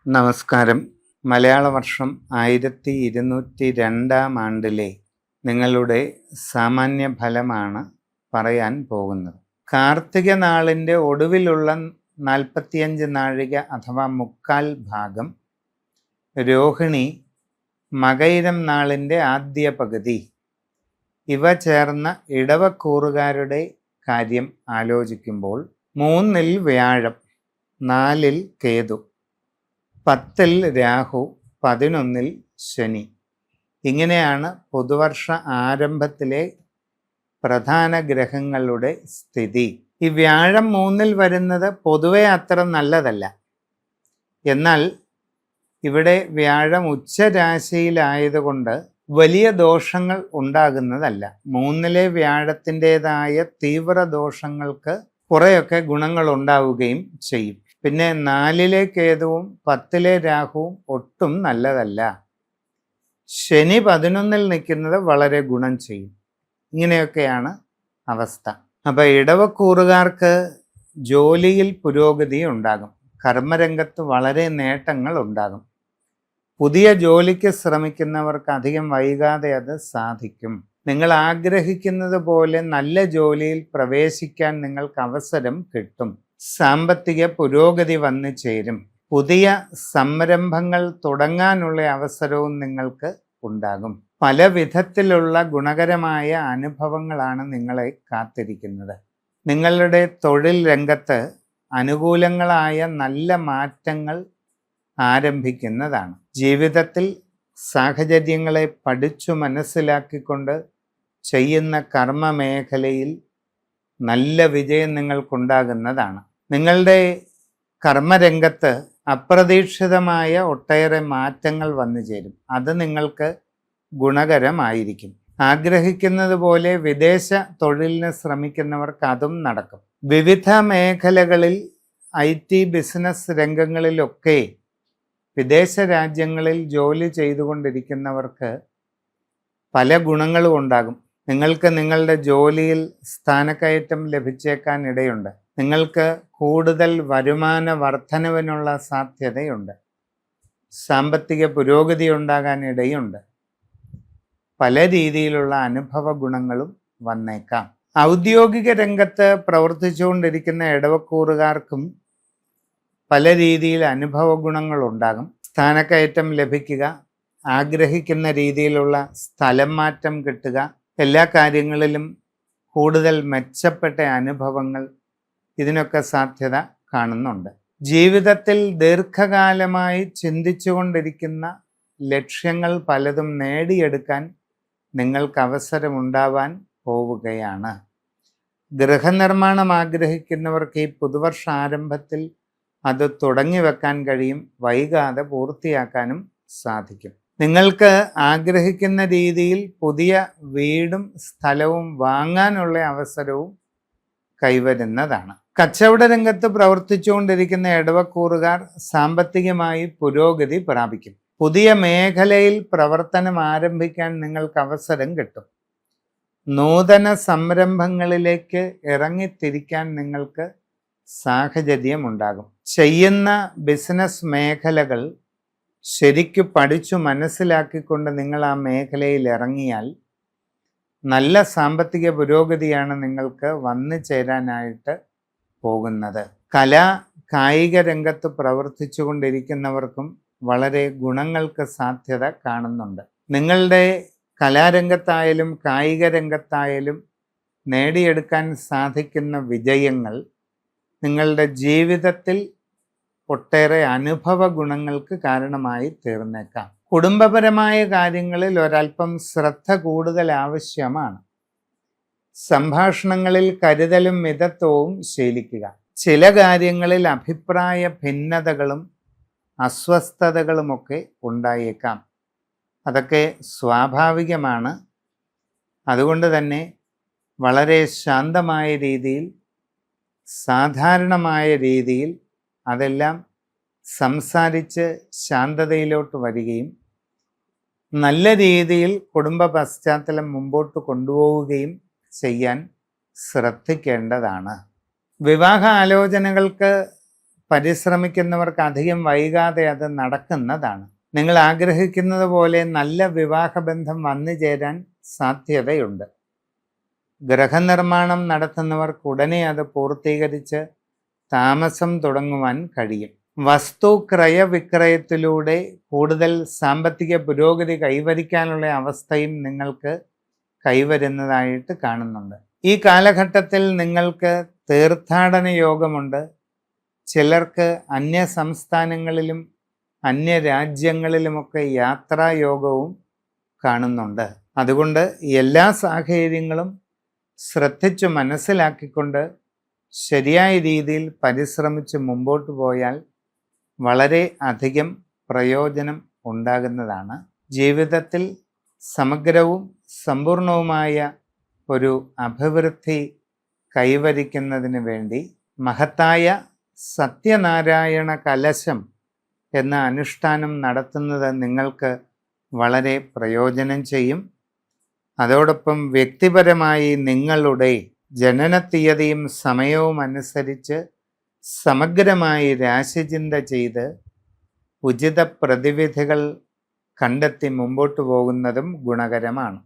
നമസ്കാരം. മലയാള വർഷം 1202 നിങ്ങളുടെ സാമാന്യ ഫലമാണ് പറയാൻ പോകുന്നത്. കാർത്തിക നാളിൻ്റെ ഒടുവിലുള്ള 45 നാഴിക അഥവാ മുക്കാൽ ഭാഗം, രോഹിണി, മകയിരം നാളിൻ്റെ ആദ്യ പകുതി, ഇവ ചേർന്ന ഇടവക്കൂറുകാരുടെ കാര്യം ആലോചിക്കുമ്പോൾ 3-ൽ വ്യാഴം, 4-ൽ കേതു, 10-ൽ രാഹു, 11-ൽ ശനി. ഇങ്ങനെയാണ് പുതുവർഷ ആരംഭത്തിലെ പ്രധാന ഗ്രഹങ്ങളുടെ സ്ഥിതി. ഈ വ്യാഴം 3-ൽ വരുന്നത് പൊതുവെ അത്ര നല്ലതല്ല. എന്നാൽ ഇവിടെ വ്യാഴം ഉച്ചരാശിയിലായതുകൊണ്ട് വലിയ ദോഷങ്ങൾ ഉണ്ടാകുന്നതല്ല. 3-ലെ വ്യാഴത്തിൻ്റെതായ തീവ്ര ദോഷങ്ങൾക്ക് കുറേയൊക്കെ ഗുണങ്ങൾ ഉണ്ടാവുകയും ചെയ്യും. പിന്നെ 4-ലെ കേതുവും 10-ലെ രാഹുവും ഒട്ടും നല്ലതല്ല. ശനി 11-ൽ നിൽക്കുന്നത് വളരെ ഗുണം ചെയ്യും. ഇങ്ങനെയൊക്കെയാണ് അവസ്ഥ. അപ്പോൾ ഇടവക്കൂറുകാർക്ക് ജോലിയിൽ പുരോഗതി ഉണ്ടാകും. കർമ്മരംഗത്ത് വളരെ നേട്ടങ്ങൾ ഉണ്ടാകും. പുതിയ ജോലിക്ക് ശ്രമിക്കുന്നവർക്ക് അധികം വൈകാതെ അത് സാധിക്കും. നിങ്ങൾ ആഗ്രഹിക്കുന്നത് പോലെ നല്ല ജോലിയിൽ പ്രവേശിക്കാൻ നിങ്ങൾക്ക് അവസരം കിട്ടും. സാമ്പത്തിക പുരോഗതി വന്നു ചേരും. പുതിയ സംരംഭങ്ങൾ തുടങ്ങാനുള്ള അവസരവും നിങ്ങൾക്ക് ഉണ്ടാകും. പല വിധത്തിലുള്ള ഗുണകരമായ അനുഭവങ്ങളാണ് നിങ്ങളെ കാത്തിരിക്കുന്നത്. നിങ്ങളുടെ തൊഴിൽ രംഗത്ത് അനുകൂലങ്ങളായ നല്ല മാറ്റങ്ങൾ ആരംഭിക്കുന്നതാണ്. ജീവിതത്തിൽ സാഹചര്യങ്ങളെ പഠിച്ചു മനസ്സിലാക്കിക്കൊണ്ട് ചെയ്യുന്ന കർമ്മ മേഖലയിൽ നല്ല വിജയം നിങ്ങൾക്കുണ്ടാകുന്നതാണ്. നിങ്ങളുടെ കർമ്മരംഗത്ത് അപ്രതീക്ഷിതമായ ഒട്ടേറെ മാറ്റങ്ങൾ വന്നു ചേരും. അത് നിങ്ങൾക്ക് ഗുണകരമായിരിക്കും. ആഗ്രഹിക്കുന്നത് പോലെ വിദേശ തൊഴിലിന് ശ്രമിക്കുന്നവർക്ക് അതും നടക്കും. വിവിധ മേഖലകളിൽ IT ബിസിനസ് രംഗങ്ങളിലൊക്കെ വിദേശ രാജ്യങ്ങളിൽ ജോലി ചെയ്തുകൊണ്ടിരിക്കുന്നവർക്ക് പല ഗുണങ്ങളും ഉണ്ടാകും. നിങ്ങൾക്ക് നിങ്ങളുടെ ജോലിയിൽ സ്ഥാനക്കയറ്റം ലഭിച്ചേക്കാൻ ഇടയുണ്ട്. നിങ്ങൾക്ക് കൂടുതൽ വരുമാന വർധനവിനുള്ള സാധ്യതയുണ്ട്. സാമ്പത്തിക പുരോഗതി ഉണ്ടാകാൻ ഇടയുണ്ട്. പല രീതിയിലുള്ള അനുഭവ ഗുണങ്ങളും വന്നേക്കാം. ഔദ്യോഗിക രംഗത്ത് പ്രവർത്തിച്ചുകൊണ്ടിരിക്കുന്ന ഇടവക്കൂറുകാർക്കും പല രീതിയിൽ അനുഭവ ഗുണങ്ങൾ ഉണ്ടാകും. സ്ഥാനക്കയറ്റം ലഭിക്കുക, ആഗ്രഹിക്കുന്ന രീതിയിലുള്ള സ്ഥലം മാറ്റം കിട്ടുക, എല്ലാ കാര്യങ്ങളിലും കൂടുതൽ മെച്ചപ്പെട്ട അനുഭവങ്ങൾ, ഇതിനൊക്കെ സാധ്യത കാണുന്നുണ്ട്. ജീവിതത്തിൽ ദീർഘകാലമായി ചിന്തിച്ചുകൊണ്ടിരിക്കുന്ന ലക്ഷ്യങ്ങൾ പലതും നേടിയെടുക്കാൻ നിങ്ങൾക്ക് അവസരമുണ്ടാവാൻ പോവുകയാണ്. ഗൃഹനിർമ്മാണം ആഗ്രഹിക്കുന്നവർക്ക് ഈ പുതുവർഷ ആരംഭത്തിൽ അത് തുടങ്ങി വെക്കാൻ കഴിയും. വൈകാതെ പൂർത്തിയാക്കാനും സാധിക്കും. നിങ്ങൾക്ക് ആഗ്രഹിക്കുന്ന രീതിയിൽ പുതിയ വീടും സ്ഥലവും വാങ്ങാനുള്ള അവസരവും കൈവരുന്നതാണ്. കച്ചവട രംഗത്ത് പ്രവർത്തിച്ചുകൊണ്ടിരിക്കുന്ന ഇടവക്കൂറുകാർ സാമ്പത്തികമായി പുരോഗതി പ്രാപിക്കും. പുതിയ മേഖലയിൽ പ്രവർത്തനം ആരംഭിക്കാൻ നിങ്ങൾക്ക് അവസരം കിട്ടും. നൂതന സംരംഭങ്ങളിലേക്ക് ഇറങ്ങിത്തിരിക്കാൻ നിങ്ങൾക്ക് സാഹചര്യമുണ്ടാകും. ചെയ്യുന്ന ബിസിനസ് മേഖലകൾ ശരിക്കു പഠിച്ചു മനസ്സിലാക്കിക്കൊണ്ട് നിങ്ങൾ ആ മേഖലയിൽ ഇറങ്ങിയാൽ നല്ല സാമ്പത്തിക പുരോഗതിയാണ് നിങ്ങൾക്ക് വന്നു ചേരാനായിട്ട് പോകുന്നത്. കായിക രംഗത്ത് പ്രവർത്തിച്ചു കൊണ്ടിരിക്കുന്നവർക്കും വളരെ ഗുണങ്ങൾക്ക് സാധ്യത കാണുന്നുണ്ട്. നിങ്ങളുടെ കലാരംഗത്തായാലും കായിക രംഗത്തായാലും നേടിയെടുക്കാൻ സാധിക്കുന്ന വിജയങ്ങൾ നിങ്ങളുടെ ജീവിതത്തിൽ ഒട്ടേറെ അനുഭവ ഗുണങ്ങൾക്ക് കാരണമായി തീർന്നേക്കാം. കുടുംബപരമായ കാര്യങ്ങളിൽ ഒരൽപ്പം ശ്രദ്ധ കൂടുതൽ ആവശ്യമാണ്. സംഭാഷണങ്ങളിൽ കരുതലും മിതത്വവും ശീലിക്കുക. ചില കാര്യങ്ങളിൽ അഭിപ്രായ ഭിന്നതകളും അസ്വസ്ഥതകളുമൊക്കെ ഉണ്ടായേക്കാം. അതൊക്കെ സ്വാഭാവികമാണ്. അതുകൊണ്ട് തന്നെ വളരെ ശാന്തമായ രീതിയിൽ, സാധാരണമായ രീതിയിൽ അതെല്ലാം സംസാരിച്ച് ശാന്തതയിലോട്ട് വരികയും നല്ല രീതിയിൽ കുടുംബ പശ്ചാത്തലം മുമ്പോട്ട് കൊണ്ടുപോവുകയും ചെയ്യാൻ ശ്രദ്ധിക്കേണ്ടതാണ്. വിവാഹ ആലോചനകൾക്ക് പരിശ്രമിക്കുന്നവർക്ക് അധികം വൈകാതെ അത് നടക്കുന്നതാണ്. നിങ്ങൾ ആഗ്രഹിക്കുന്നത് പോലെ നല്ല വിവാഹബന്ധം വന്നു ചേരാൻ സാധ്യതയുണ്ട്. ഗൃഹനിർമ്മാണം നടത്തുന്നവർക്ക് ഉടനെ അത് പൂർത്തീകരിച്ച് താമസം തുടങ്ങുവാൻ കഴിയും. വസ്തു ക്രയവിക്രയത്തിലൂടെ കൂടുതൽ സാമ്പത്തിക പുരോഗതി കൈവരിക്കാനുള്ള അവസ്ഥയും നിങ്ങൾക്ക് കൈവരുന്നതായിട്ട് കാണുന്നുണ്ട്. ഈ കാലഘട്ടത്തിൽ നിങ്ങൾക്ക് തീർത്ഥാടന യോഗമുണ്ട്. ചിലർക്ക് അന്യ സംസ്ഥാനങ്ങളിലും അന്യ രാജ്യങ്ങളിലുമൊക്കെ യാത്രായോഗവും കാണുന്നുണ്ട്. അതുകൊണ്ട് എല്ലാ സാഹചര്യങ്ങളും ശ്രദ്ധിച്ചു മനസ്സിലാക്കിക്കൊണ്ട് ശരിയായ രീതിയിൽ പരിശ്രമിച്ച് മുമ്പോട്ട് പോയാൽ വളരെ അധികം പ്രയോജനം ഉണ്ടാകുന്നതാണ്. ജീവിതത്തിൽ സമഗ്രവും സമ്പൂർണവുമായ ഒരു അഭിവൃദ്ധി കൈവരിക്കുന്നതിന് വേണ്ടി മഹത്തായ സത്യനാരായണ കലശം എന്ന അനുഷ്ഠാനം നടത്തുന്നത് നിങ്ങൾക്ക് വളരെ പ്രയോജനം ചെയ്യും. അതോടൊപ്പം വ്യക്തിപരമായി നിങ്ങളുടെ ജനനത്തീയതിയും സമയവും അനുസരിച്ച് സമഗ്രമായി രാശിചിന്ത ചെയ്ത് ഉചിത പ്രതിവിധികൾ കണ്ടെത്തി മുമ്പോട്ട് പോകുന്നതും ഗുണകരമാണ്.